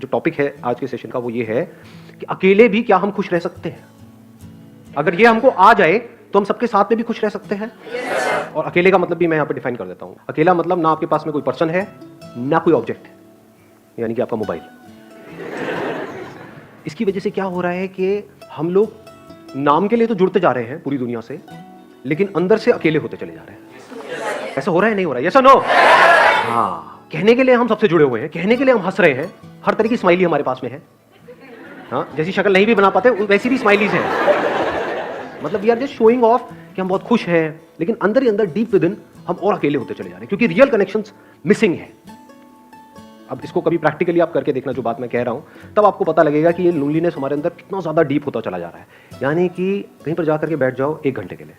जो टॉपिक है आज के सेशन का वो ये है कि अकेले भी क्या हम खुश रह सकते हैं। अगर ये हमको आ जाए तो हम सबके साथ में भी खुश रह सकते हैं। और अकेले का मतलब भी मैं यहाँ पे डिफाइन कर देता हूँ। अकेला मतलब ना आपके पास में कोई पर्सन है ना कोई ऑब्जेक्ट है, यानी कि आपका मोबाइल। इसकी वजह से क्या हो रहा है कि हम लोग नाम के लिए तो जुड़ते जा रहे हैं पूरी दुनिया से, लेकिन अंदर से अकेले होते चले जा रहे हैं। ऐसा हो रहा है नहीं हो रहा है? यस और नो? हाँ, कहने के लिए हम सबसे जुड़े हुए हैं, कहने के लिए हम हंस रहे हैं, हर तरह की स्माइली हमारे पास में है। हाँ, जैसी शक्ल नहीं भी बना पाते वैसी भी स्माइलीज हैं। मतलब we are just showing off कि हम बहुत खुश हैं, लेकिन अंदर ही अंदर डीप विद इन हम और अकेले होते चले जा रहे हैं, क्योंकि रियल कनेक्शंस मिसिंग है। अब इसको कभी प्रैक्टिकली आप करके देखना जो बात मैं कह रहा हूं, तब आपको पता लगेगा कि ये लोनलीनेस हमारे अंदर कितना ज्यादा डीप होता चला जा रहा है। यानी कि कहीं पर जाकर के बैठ जाओ 1 घंटे के लिए,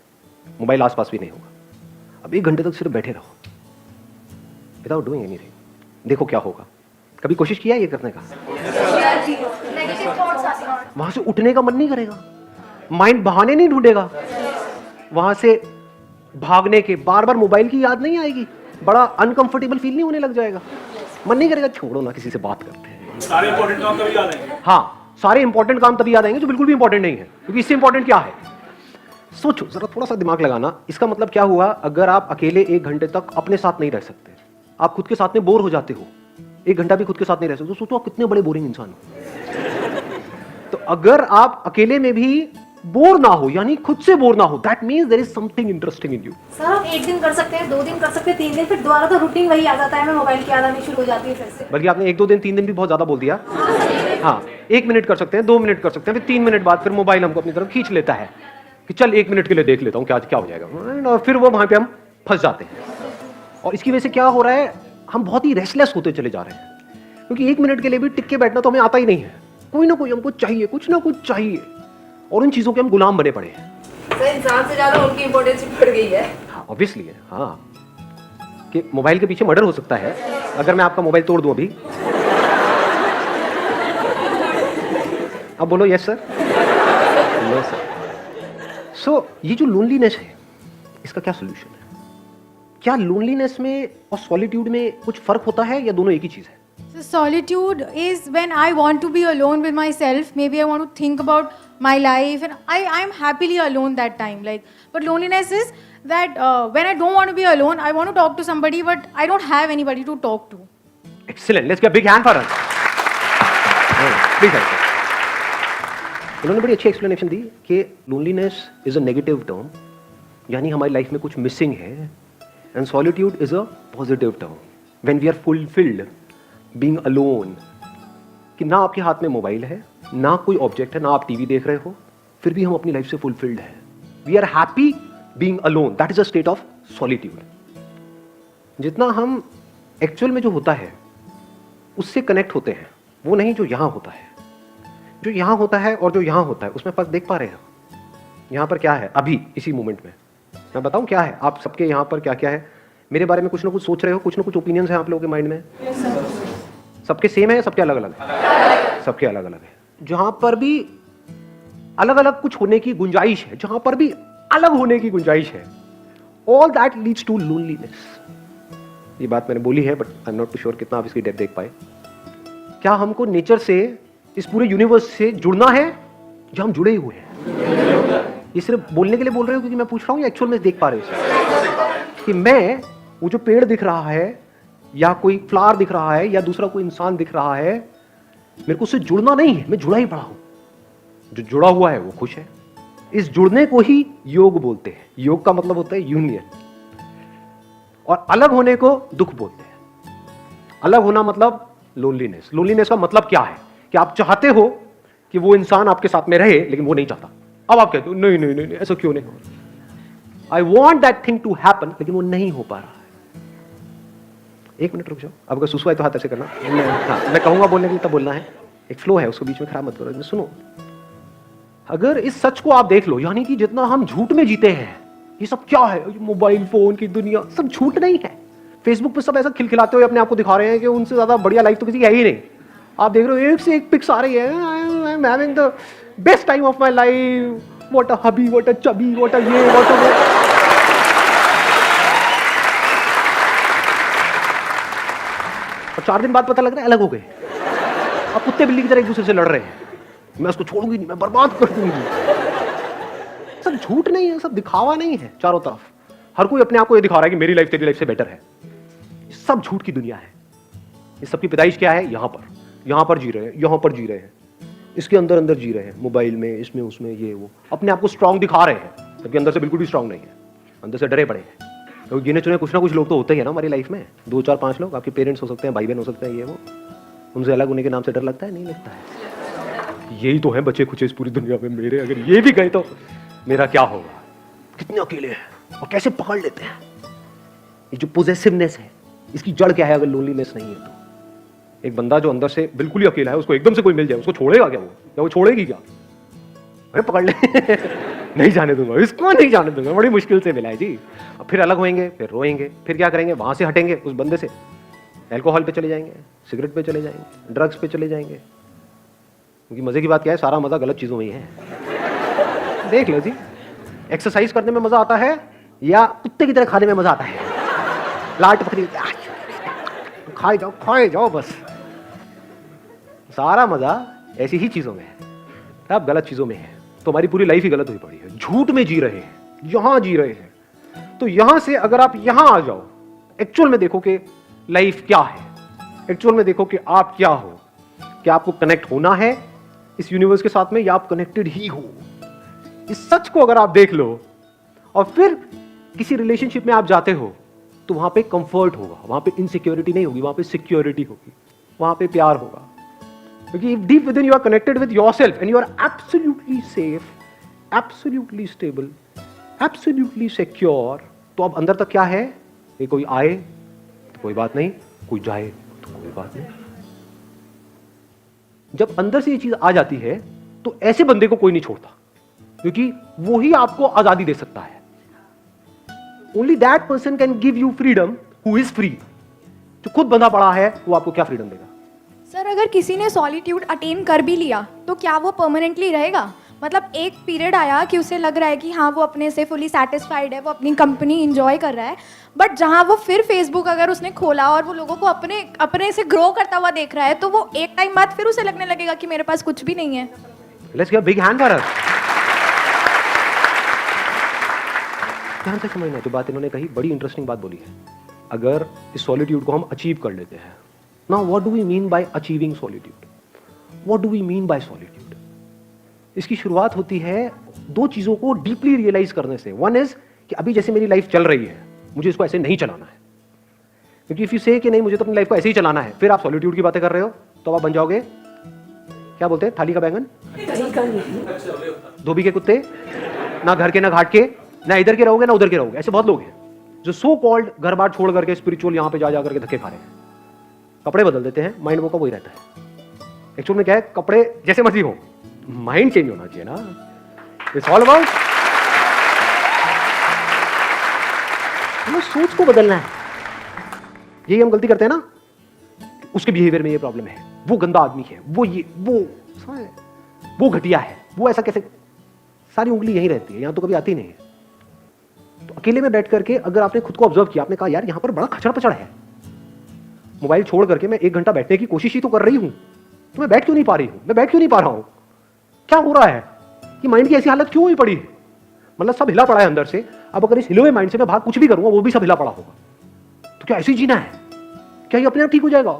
मोबाइल आसपास भी नहीं होगा। अब 1 घंटे तक सिर्फ बैठे रहो विदाउट डूइंग एनीथिंग, देखो क्या होगा। कभी कोशिश किया ये करने का? वहां से उठने का मन नहीं करेगा, माइंड बहाने नहीं ढूंढेगा, वहां से भागने के बार बार मोबाइल की याद नहीं आएगी, बड़ा अनकंफर्टेबल फील नहीं होने लग जाएगा, मन नहीं करेगा छोड़ो ना किसी से बात करते हैं। सारे इंपॉर्टेंट काम तभी याद आएंगे। हाँ, सारे इंपॉर्टेंट काम तभी याद आएंगे जो बिल्कुल भी इंपॉर्टेंट नहीं है, क्योंकि इससे इंपॉर्टेंट क्या है? सोचो जरा, थोड़ा सा दिमाग लगाना। इसका मतलब क्या हुआ? अगर आप अकेले 1 घंटे तक अपने साथ नहीं रह सकते, आप खुद के साथ में बोर हो जाते हो, 1 घंटा भी खुद के साथ नहीं रह सकते, तो सोचो आप कितने बड़े बोरिंग इंसान हो। तो अगर आप अकेले में भी बोर ना हो, यानी खुद से बोर ना हो, that means there is something interesting in you. Sir हम 1 दिन कर सकते हैं, 2 दिन कर सकते हैं, 3 दिन, फिर दोबारा तो रूटीन वही आ जाता है, मैं मोबाइल की याद आनी शुरू हो जाती है फिर से। बल्कि आपने 1-2 दिन 3 दिन भी बहुत ज्यादा बोल दिया। हाँ, 1 मिनट कर सकते हैं, 2 मिनट कर सकते हैं, फिर 3 मिनट बाद फिर मोबाइल हमको अपनी तरफ खींच लेता है कि चल 1 मिनट के लिए देख लेता हूँ क्या क्या हो जाएगा, और फिर वो वहां पे हम फंस जाते हैं। और इसकी वजह से क्या हो रहा है? हम बहुत ही रेस्टलेस होते चले जा रहे हैं, क्योंकि 1 मिनट के लिए भी टिक के बैठना तो हमें आता ही नहीं है। कोई ना कोई हमको चाहिए, कुछ ना कुछ चाहिए, और उन चीजों के हम गुलाम बने पड़े हैं। सर इंसान से ज्यादा उनकी इंपॉर्टेंस बढ़ गई है। हाँ, ऑब्वियसली है। हाँ, कि मोबाइल के पीछे मर्डर हो सकता है अगर मैं आपका मोबाइल तोड़ दूं अभी। अब बोलो यस सर, यस सर। सो ये जो लोनलीनेस है, इसका क्या सोल्यूशन है? क्या लोनलीनेस में और सॉलिट्यूड में कुछ फर्क होता है या दोनों एक ही चीज है? So solitude is when I want to be alone with myself. Maybe I want to think about my life, and I'm happily alone that time. Like, but loneliness is that when I don't want to be alone, I want to talk to somebody, but I don't have anybody to talk to. Excellent. Let's get a big hand for her. Big hand. उन्होंने बड़ी अच्छी explanation दी कि loneliness is a negative term, यानी हमारी life में कुछ missing है, and solitude is a positive term when we are fulfilled being alone. कि ना आपके हाथ में मोबाइल है, ना कोई ऑब्जेक्ट है, ना आप टीवी देख रहे हो, फिर भी हम अपनी लाइफ से फुलफिल्ड है। We are happy being alone, that is a state of solitude. जितना हम एक्चुअल में जो होता है उससे कनेक्ट होते हैं, वो नहीं जो यहां होता है। जो यहां होता है और जो यहां होता है उसमें फर्क देख पा रहे हैं? यहां पर क्या है अभी इसी मोमेंट में? मैं बताऊं क्या है? आप सबके यहां पर क्या क्या है? मेरे बारे में कुछ ना कुछ सोच रहे हो, कुछ ना कुछ ओपिनियंस है आप लोगों के माइंड में। सबके सेम है, सबके अलग अलग है? सबके अलग अलग है। जहां पर भी अलग अलग कुछ होने की गुंजाइश है, जहां पर भी अलग होने की गुंजाइश है, all that leads to loneliness. ये बात मैंने बोली है, but I am not too sure कितना आप इसकी डेप्थ देख पाए। क्या हमको नेचर से, इस पूरे यूनिवर्स से जुड़ना है, जो हम जुड़े हुए हैं? ये सिर्फ बोलने के लिए बोल रहे हो क्योंकि मैं पूछ रहा हूँ, या एक्चुअल में देख पा रहे हो कि मैं वो जो पेड़ दिख रहा है, या कोई फ्लावर दिख रहा है, या दूसरा कोई इंसान दिख रहा है, मेरे को उससे जुड़ना नहीं है, मैं जुड़ा ही पड़ा हूं। जो जुड़ा हुआ है वो खुश है। इस जुड़ने को ही योग बोलते हैं। योग का मतलब होता है यूनियन, और अलग होने को दुख बोलते हैं। अलग होना मतलब लोनलीनेस। लोनलीनेस का मतलब क्या है? कि आप चाहते हो कि वो इंसान आपके साथ में रहे, लेकिन वो नहीं चाहता। अब आप कहते हो नहीं नहीं नहीं, नहीं ऐसा क्यों नहीं हो रहा? I want that thing to happen, लेकिन वो नहीं हो पा रहा है। 1 मिनट रुक जाओ, अब अगर सुसु है तो हाथ ऐसे करना। हाँ, मैं कहूंगा बोलने के लिए तब बोलना है, एक फ्लो है, उसको बीच में खराब मत करो। सुनो, अगर इस सच को आप देख लो, यानी कि जितना हम झूठ में जीते हैं, ये सब क्या है? मोबाइल फोन की दुनिया सब झूठ नहीं है। फेसबुक पे सब ऐसा खिलखिलाते हुए अपने आप को दिखा रहे हैं कि उनसे ज्यादा बढ़िया लाइफ तो किसी की है ही नहीं। आप देख रहे हो एक से एक पिक्स आ रही है, I am having the best time of my life, what a hubby, what a chubby, what a ये, व्हाट अ और 4 दिन बाद पता लग रहा है अलग हो गए। अब कुत्ते बिल्ली की तरह एक दूसरे से लड़ रहे हैं, मैं उसको छोड़ूंगी नहीं, मैं बर्बाद कर दूंगी। सब झूठ नहीं है, सब दिखावा नहीं है। चारों तरफ हर कोई अपने आप को ये दिखा रहा है कि मेरी लाइफ तेरी लाइफ से बेटर है। सब झूठ की दुनिया है। इस सबकी पैदाइश क्या है? यहां पर जी रहे हैं, यहां पर जी रहे हैं, इसके अंदर अंदर जी रहे हैं, मोबाइल में, इसमें उसमें, ये वो, अपने आप को स्ट्रांग दिखा रहे हैं, जबकि अंदर से बिल्कुल भी स्ट्रांग नहीं है, अंदर से डरे पड़े हैं। तो गिने चुने कुछ ना कुछ लोग तो होते ही है ना हमारी लाइफ में, 2 4 5 लोग। आपके पेरेंट्स हो सकते हैं, भाई बहन हो सकते हैं, ये वो, उनसे अलग होने के नाम से डर लगता है? नहीं लगता है। यही तो है बचे खुचे इस पूरी दुनिया में मेरे। अगर ये भी गए तो मेरा क्या होगा? कितने अकेले हैं और कैसे पकड़ लेते हैं। ये जो पोजेसिवनेस है, इसकी जड़ क्या है? अगर लोनलीनेस नहीं है तो एक बंदा जो अंदर से बिल्कुल ही अकेला है, उसको एकदम से कोई मिल जाए, उसको छोड़ेगा क्या? वो छोड़ेगी क्या? अरे पकड़ ले नहीं जाने दूंगा इसको, नहीं जाने दूंगा, बड़ी मुश्किल से मिला है जी। अब फिर अलग होएंगे, फिर रोएंगे, फिर क्या करेंगे? वहां से हटेंगे उस बंदे से, अल्कोहल पे चले जाएंगे, सिगरेट पे चले जाएंगे, ड्रग्स पे चले जाएंगे। क्योंकि मजे की बात क्या है? सारा मजा गलत चीजों में ही है। देख लो जी, एक्सरसाइज करने में मजा आता है या कुत्ते की तरह खाने में मजा आता है? लाट पकड़ी खाए जाओ बस। सारा मजा ऐसी ही चीजों में है, अब गलत चीजों में है। तो हमारी पूरी लाइफ ही गलत हुई पड़ी है, झूठ में जी रहे हैं, यहां जी रहे हैं। तो यहां से अगर आप यहां आ जाओ, एक्चुअल में देखो कि लाइफ क्या है, एक्चुअल में देखो कि आप क्या हो, क्या आपको कनेक्ट होना है इस यूनिवर्स के साथ में, या आप कनेक्टेड ही हो। इस सच को अगर आप देख लो और फिर किसी रिलेशनशिप में आप जाते हो, तो वहां पे कंफर्ट होगा, वहां पे इनसिक्योरिटी नहीं होगी, वहां पे सिक्योरिटी होगी, वहां पे प्यार होगा। क्योंकि deep within you are connected with yourself and you are absolutely safe, absolutely stable, absolutely secure. तो अब अंदर तक क्या है? ये कोई आए तो कोई बात नहीं, कोई जाए तो कोई बात नहीं। जब अंदर से ये चीज आ जाती है तो ऐसे बंदे को कोई नहीं छोड़ता, क्योंकि वो ही आपको आजादी दे सकता है। Only that person can give you freedom who is free. जो खुद बंधा पड़ा है वो आपको क्या फ्रीडम देगा? सर, अगर किसी ने सॉलिट्यूड अटेन कर भी लिया तो क्या वो परमानेंटली रहेगा? मतलब एक पीरियड आया कि उसे लग रहा है कि हाँ वो अपने से फुली सेटिस्फाइड है, वो अपनी कंपनी इंजॉय कर रहा है, बट जहाँ वो फिर फेसबुक अगर उसने खोला और वो लोगों को अपने से ग्रो करता हुआ देख रहा है, तो वो एक टाइम बाद फिर उसे लगने लगेगा कि मेरे पास कुछ भी नहीं है। Let's give a big hand for us. ध्यान से समझना, जो बात इन्होंने कही बड़ी इंटरेस्टिंग बात बोली है। अगर इस सॉलिट्यूड को हम अचीव कर लेते हैं, now what do we mean by achieving solitude? What do we mean by solitude? इसकी शुरुआत होती है 2 चीजों को डीपली रियलाइज करने से। वन इज कि अभी जैसे मेरी लाइफ चल रही है, मुझे इसको ऐसे नहीं चलाना है। क्योंकि इफ यू से कि नहीं मुझे तो अपनी लाइफ को ऐसे ही चलाना है, फिर आप सॉलिट्यूड की बातें कर रहे हो, तो आप बन जाओगे क्या बोलते हैं, थाली का बैंगन, धोबी के कुत्ते, ना घर के ना घाट के, ना इधर के रहोगे ना उधर के रहोगे। ऐसे बहुत लोग हैं जो सो कॉल्ड घर बार छोड़ करके स्पिरिचुअल यहां पे जा करके धक्के खा रहे हैं। कपड़े बदल देते हैं, माइंड वो का वही रहता है। एक्चुअल में क्या है, कपड़े जैसे मर्जी हो, माइंड चेंज होना चाहिए ना। इट्स ऑल अबाउट हमें सोच को बदलना है। यही हम गलती करते हैं ना, उसके बिहेवियर में ये प्रॉब्लम है, वो गंदा आदमी है, वो घटिया है, वो ऐसा कैसे, सारी उंगली यहीं रहती है, यहां तो कभी आती नहीं है। तो अकेले में बैठ करके अगर आपने खुद को ऑब्जर्व किया, आपने कहा यार यहां पर बड़ा खचड़ पचड़ है, मोबाइल छोड़ करके मैं 1 घंटा बैठने की कोशिश ही तो कर रही हूं, तो मैं बैठ क्यों नहीं पा रही हूं, मैं बैठ क्यों नहीं पा रहा हूं, क्या हो रहा है, कि माइंड की ऐसी हालत क्यों हुई पड़ी है? मतलब सब हिला पड़ा है अंदर से। अब अगर इस हिले हुए माइंड से मैं बाहर कुछ भी करूंगा, वो भी सब हिला पड़ा होगा। तो क्या ऐसे ही जीना है? क्या ये अपने आप ठीक हो जाएगा?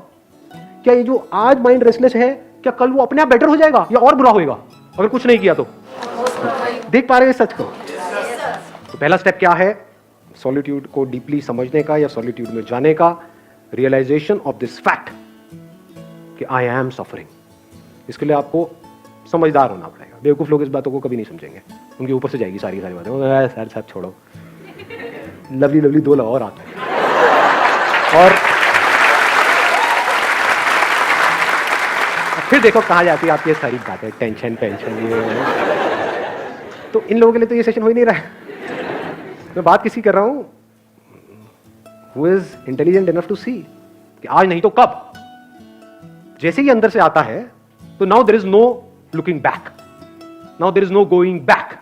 क्या ये जो आज माइंड रेस्टलेस है, क्या कल वो अपने आप बेटर हो जाएगा या और बुरा होएगा अगर कुछ नहीं किया तो? देख पा रहे हैं सच को? तो पहला स्टेप क्या है सॉलिट्यूड को डीपली समझने का या सॉलिट्यूड में जाने का? रियलाइजेशन ऑफ दिस फैक्ट कि आई एम सफरिंग। इसके लिए आपको समझदार होना पड़ेगा। बेवकूफ लोग इस बातों को कभी नहीं समझेंगे, उनके ऊपर से जाएगी सारी बातें। सर सब छोड़ो, लवली लवली 2 और आते हैं। और फिर देखो कहाँ जाती है आपकी ये सारी बातें, टेंशन ये। तो इन लोगों के लिए तो ये सेशन हो ही नहीं रहा है। मैं बात किसी कर रहा हूं who is intelligent enough to see कि आज नहीं तो कब। जैसे ही अंदर से आता है तो now there is no looking back, now there is no going back,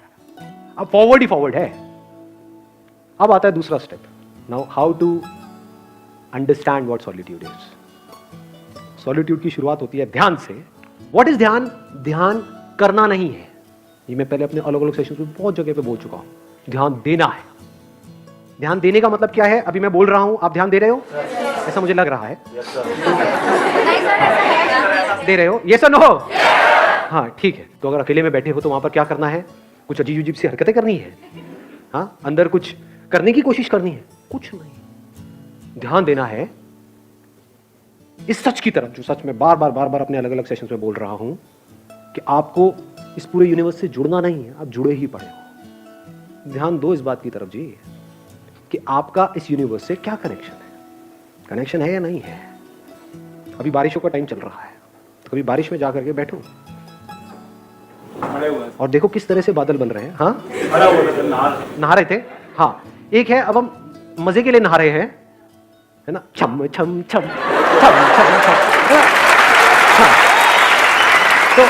अब फॉरवर्ड ही फॉरवर्ड है। अब आता है दूसरा step, now how to understand what solitude is. Solitude की शुरुआत होती है ध्यान से, व्हाट इज ध्यान? ध्यान करना नहीं है। ये मैं पहले अपने अलग अलग सेशंस में बहुत जगह पे बोल चुका हूं। ध्यान देना है। ध्यान देने का मतलब क्या है? अभी मैं बोल रहा हूं, आप ध्यान दे रहे हो? ऐसा मुझे लग रहा है। दे रहे हो? यस और नो? हाँ ठीक है। तो अगर अकेले में बैठे हो तो वहां पर क्या करना है? कुछ अजीब अजीब सी हरकतें करनी है, हाँ, अंदर कुछ करने की कोशिश करनी है? कुछ नहीं। ध्यान देना है इस सच की तरफ, जो सच में बार बार अपने अलग अलग सेशंस में बोल रहा हूं कि आपको इस पूरे यूनिवर्स से जुड़ना नहीं है, आप जुड़े ही पड़े हो। ध्यान दो इस बात की तरफ जी कि आपका इस यूनिवर्स से क्या कनेक्शन है। कनेक्शन है या नहीं है? अभी बारिशों का टाइम चल रहा है, तो कभी बारिश में जाकर के बैठो और देखो किस तरह से बादल बन रहे हैं। हाँ, नहा रहे थे। हाँ, एक है अब हम मजे के लिए नहा रहे हैं, है ना, छम छम छम छम छम छम। हाँ, तो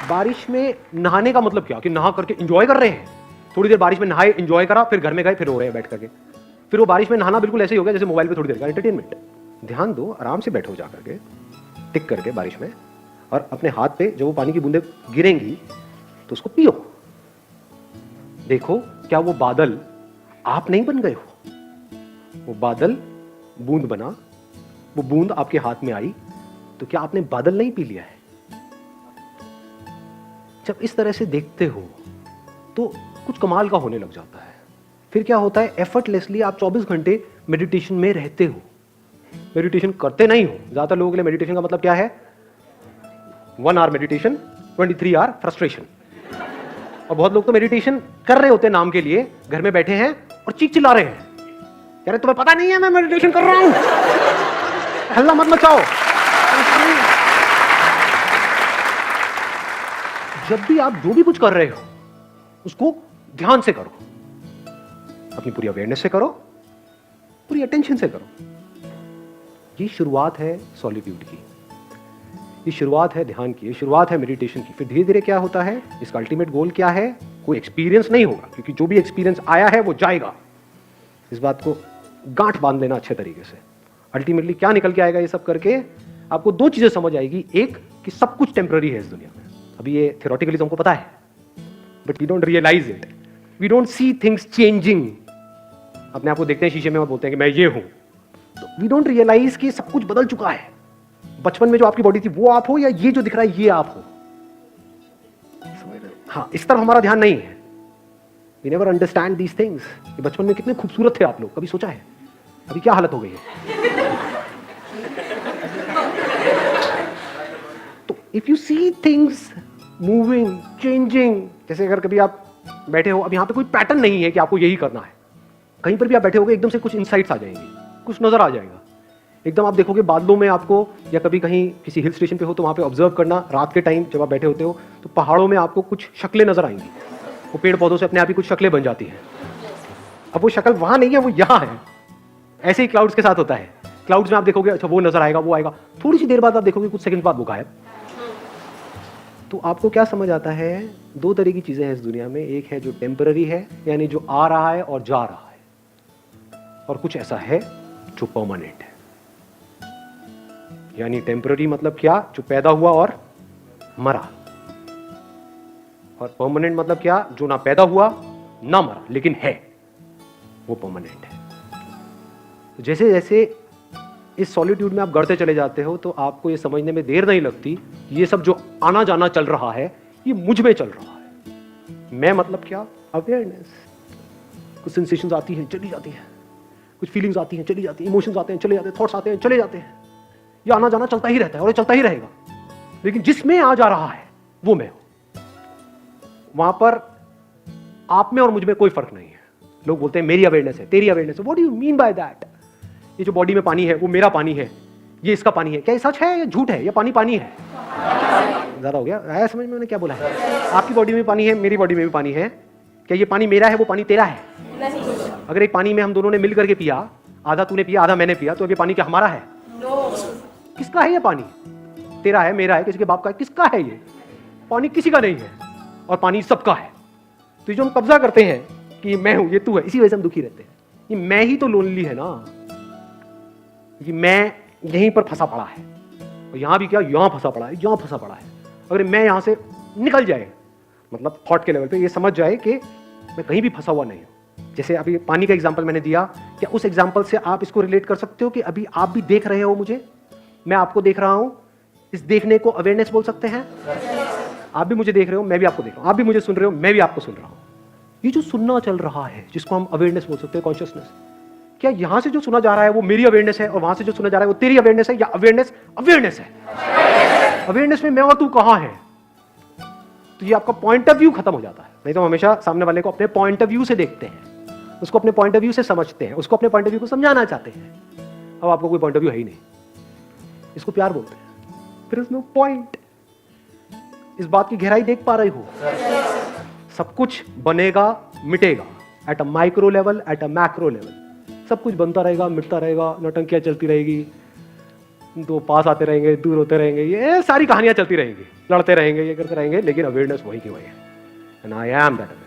बारिश में नहाने का मतलब क्या? कि नहा करके एंजॉय कर रहे हैं। थोड़ी देर बारिश में नहाए, एंजॉय करा, फिर घर में गए, फिर रो रहे हैं बैठ करके। फिर वो बारिश में नहाना बिल्कुल ऐसे ही हो गया जैसे मोबाइल पे थोड़ी देर का एंटरटेनमेंट। ध्यान दो, आराम से बैठो जा करके, टिक करके बारिश में, और अपने हाथ पे जब वो पानी की बूंदें गिरेंगी तो उसको पियो। देखो क्या वो बादल आप नहीं बन गए हो? वो बादल बूंद बना, वो बूंद आपके हाथ में आई, तो क्या आपने बादल नहीं पी लिया है? जब इस तरह से देखते हो तो कुछ कमाल का होने लग जाता है। फिर क्या होता है? एफर्टलेसली आप 24 घंटे मेडिटेशन में रहते हो। मेडिटेशन करते नहीं हो। ज्यादातर लोगों के लिए मेडिटेशन का मतलब क्या है? 1 आवर मेडिटेशन, 23 आवर फ्रस्ट्रेशन। और बहुत लोग तो मेडिटेशन कर रहे होते हैं नाम के लिए, घर में बैठे हैं और चीख चिल्ला रहे हैं, कह रहे तुम्हें पता नहीं है मैं मेडिटेशन कर रहा हूं, हल्ला मत मचाओ। जब भी आप जो भी कुछ कर रहे हो उसको ध्यान से करो, अपनी पूरी अवेयरनेस से करो, पूरी अटेंशन से करो। ये शुरुआत है सॉलिट्यूड की, ये शुरुआत है ध्यान की, ये शुरुआत है मेडिटेशन की। फिर धीरे धीरे क्या होता है? इसका अल्टीमेट गोल क्या है? कोई एक्सपीरियंस नहीं होगा, क्योंकि जो भी एक्सपीरियंस आया है वो जाएगा। इस बात को गांठ बांध लेना अच्छे तरीके से। अल्टीमेटली क्या निकल के आएगा ये सब करके? आपको 2 चीजें समझ आएगी। एक कि सब कुछ टेम्पररी है इस दुनिया में। अभी ये थियोरेटिकली तो हमको पता है, but we don't realise it. We don't see things changing. अपने आप को देखते हैं शीशे में और बोलते हैं कि मैं ये हूं, तो वी डोंट रियलाइज कि सब कुछ बदल चुका है। बचपन में जो आपकी बॉडी थी वो आप हो, या ये जो दिख रहा है ये आप हो? समझ रहे हो? हाँ, इस तरफ हमारा ध्यान नहीं है। We never understand these things. कि बचपन में कितने खूबसूरत थे आप लोग, कभी सोचा है? अभी क्या हालत हो गई है? तो if you see things moving, changing, जैसे अगर कभी आप बैठे हो, अब यहां पे कोई पैटर्न नहीं है कि आपको यही करना है। कहीं पर भी आप बैठे होगे, एकदम से कुछ इनसाइट्स आ जाएंगे, कुछ नजर आ जाएगा। एकदम आप देखोगे बादलों में आपको, या कभी कहीं किसी हिल स्टेशन पे हो तो वहां पे ऑब्जर्व करना, रात के टाइम जब आप बैठे होते हो तो पहाड़ों में आपको कुछ शक्लें नजर आएंगी। वो पेड़ पौधों से अपने आप ही कुछ शक्लें बन जाती हैं। अब वो शक्ल वहां नहीं है, वो यहां है। ऐसे ही क्लाउड्स के साथ होता है। क्लाउड्स में आप देखोगे, अच्छा वो नजर आएगा, वो आएगा, थोड़ी सी देर बाद आप देखोगे, कुछ सेकंड बाद वो गायब। तो आपको क्या समझ आता है? 2 तरह की चीजें हैं इस दुनिया में। एक है जो टेम्पररी है, यानी जो आ रहा है और जा रहा है, और कुछ ऐसा है जो परमानेंट है। यानी टेम्पररी मतलब क्या? जो पैदा हुआ और मरा। और परमानेंट मतलब क्या? जो ना पैदा हुआ ना मरा लेकिन है, वो परमानेंट है। तो जैसे जैसे इस सॉलिट्यूड में आप गढ़ते चले जाते हो तो आपको ये समझने में देर नहीं लगती, ये सब जो आना जाना चल रहा है ये मुझ में चल रहा है। मैं मतलब क्या? अवेयरनेस। कुछ सेंसेशंस आती हैं, चली जाती हैं, कुछ फीलिंग्स आती हैं, चली जाती हैं, इमोशंस आते हैं, चले जाते हैं, थॉट्स आते हैं, चले जाते हैं। ये आना जाना चलता ही रहता है और ये चलता ही रहेगा। लेकिन जिसमें आ जा रहा है वो मैं हूं। वहां पर आप में और मुझ में कोई फर्क नहीं है। लोग बोलते हैं मेरी अवेयरनेस है, तेरी अवेयरनेस है। What do you mean by that? ये जो बॉडी में पानी है वो मेरा पानी है, ये इसका पानी है। क्या ये सच है या झूठ है? ये पानी पानी है। ज्यादा हो गया? आया समझ में मैंने क्या बोला है? आपकी बॉडी में पानी है, मेरी बॉडी में भी पानी है। क्या ये पानी मेरा है, वो पानी तेरा है? नहीं। अगर एक पानी में हम दोनों ने मिल करके पिया, आधा तूने पिया आधा मैंने पिया, तो ये पानी क्या हमारा है? किसका है ये पानी? तेरा है, मेरा है, किसी के बाप का है? किसका है ये पानी? किसी का नहीं है। और पानी सबका है। तो ये जो हम कब्जा करते हैं कि मैं हूं, ये तू है, इसी वजह से हम दुखी रहते हैं। ये मैं ही तो लोनली है ना। ये मैं यहीं पर फंसा पड़ा है, और यहाँ भी क्या, यहाँ फंसा पड़ा है, यहाँ फंसा पड़ा है। अगर मैं यहाँ से निकल जाए, मतलब थॉट के लेवल पे ये समझ जाए कि मैं कहीं भी फंसा हुआ नहीं हूँ। जैसे अभी पानी का एग्जाम्पल मैंने दिया, क्या उस एग्जाम्पल से आप इसको रिलेट कर सकते हो कि अभी आप भी देख रहे हो मुझे, मैं आपको देख रहा हूँ, इस देखने को अवेयरनेस बोल सकते हैं। आप भी मुझे देख रहे हो, मैं भी आपको देख रहा हूँ, आप भी मुझे सुन रहे हो, मैं भी आपको सुन रहा हूँ। ये जो सुनना चल रहा है, जिसको हम अवेयरनेस बोल सकते हैं, कॉन्शियसनेस, क्या यहां से जो सुना जा रहा है वो मेरी अवेयरनेस है, और वहां से जो सुना जा रहा है वो तेरी अवेयरनेस है, या अवेयरनेस अवेयरनेस है? अवेयरनेस में मैं और तू कहां है? तो ये आपका पॉइंट ऑफ व्यू खत्म हो जाता है। नहीं तो हम हमेशा सामने वाले को अपने पॉइंट ऑफ व्यू से देखते हैं, उसको अपने पॉइंट ऑफ व्यू से समझते हैं, उसको अपने पॉइंट ऑफ व्यू को समझाना चाहते हैं। अब आपको कोई पॉइंट ऑफ व्यू है ही नहीं, इसको प्यार बोलते हैं। फिर उसमें पॉइंट, इस बात की गहराई देख पा रहे हो? सब कुछ बनेगा, मिटेगा, at a micro level, at a macro level. सब कुछ बनता रहेगा, मिटता रहेगा, नौटंकियां चलती रहेगी, तो पास आते रहेंगे, दूर होते रहेंगे, ये सारी कहानियां चलती रहेंगी, लड़ते रहेंगे, ये करते रहेंगे, लेकिन अवेयरनेस वही की वही है। And I am that.